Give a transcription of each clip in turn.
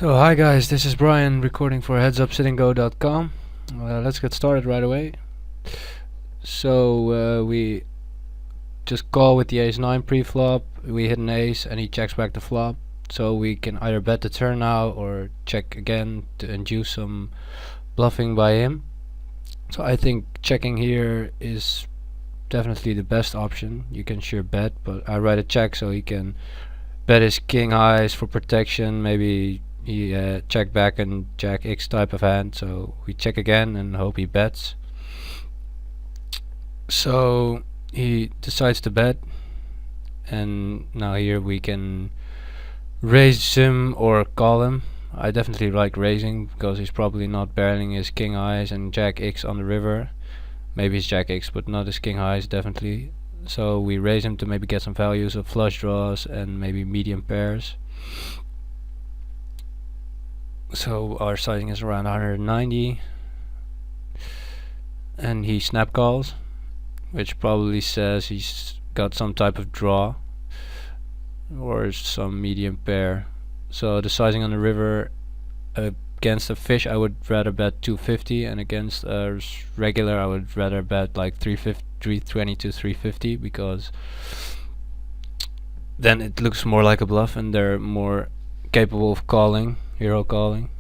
So hi guys, this is Brian recording for headsupsittinggo.com. Let's get started right away. So we just call with the ace-9 pre-flop, we hit an ace and he checks back the flop. So we can either bet the turn now or check again to induce some bluffing by him. So I think checking here is definitely the best option. You can sure bet, but I write a check so he can bet his king highs for protection. Maybe he check back and jack X type of hand, so we check again and hope he bets. So he decides to bet, and now here we can raise him or call him. I definitely like raising because he's probably not barreling his king highs and jack X on the river. Maybe his jack X, but not his king highs definitely. So we raise him to maybe get some values of flush draws and maybe medium pairs. So our sizing is around 190, and he snap calls, which probably says he's got some type of draw or some medium pair. So the sizing on the river, against a fish I would rather bet 250, and against a regular I would rather bet like 320 to 350, because then it looks more like a bluff and they're more capable of calling, hero calling.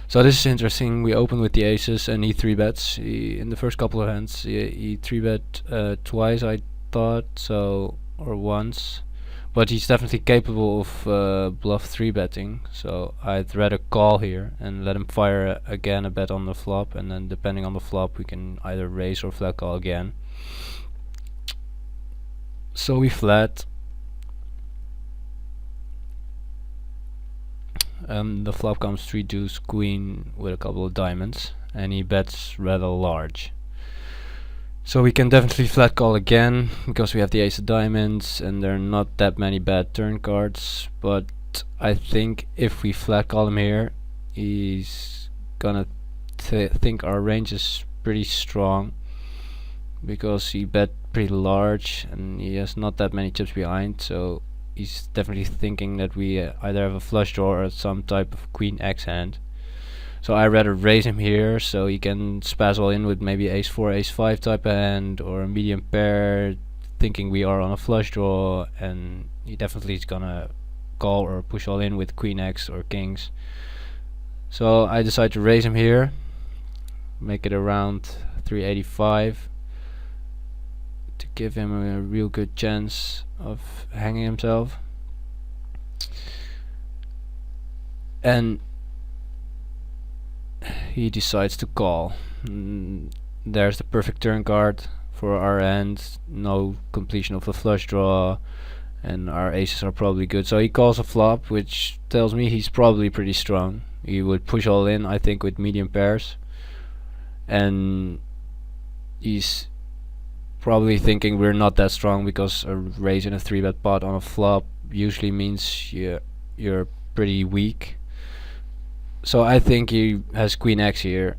So this is interesting. We open with the aces and he 3-bets. In the first couple of hands he 3-bet twice, I thought, so, or once, but he's definitely capable of bluff 3-betting, so I'd rather call here and let him fire again a bet on the flop, and then depending on the flop we can either raise or flat call again. So we flat. The flop comes 3 deuce queen with a couple of diamonds, and he bets rather large. So we can definitely flat call again because we have the ace of diamonds and there are not that many bad turn cards, but I think if we flat call him here, he's gonna think our range is pretty strong, because he bet pretty large and he has not that many chips behind, so he's definitely thinking that we either have a flush draw or some type of queen X hand. So I rather raise him here so he can spaz all in with maybe ace 4, ace 5 type of hand, or a medium pair, thinking we are on a flush draw, and he definitely is gonna call or push all in with queen X or kings. So I decide to raise him here, make it around 385, to give him a real good chance of hanging himself. And he decides to call. There's the perfect turn card for our end, no completion of a flush draw, and our aces are probably good. So he calls a flop, which tells me he's probably pretty strong. He would push all in, I think, with medium pairs, and he's probably thinking we're not that strong, because a raise in a 3-bet pot on a flop usually means you're pretty weak. So I think he has queen X here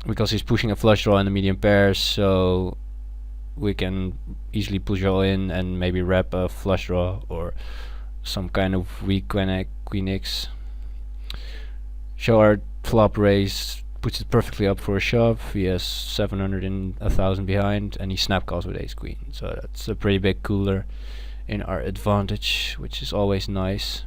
because he's pushing a flush draw in the medium pairs, so we can easily push all in and maybe wrap a flush draw or some kind of weak queen X. So our flop raise puts it perfectly up for a shove. He has 700 and 1000 behind, and he snap calls with ace queen, so that's a pretty big cooler in our advantage, which is always nice.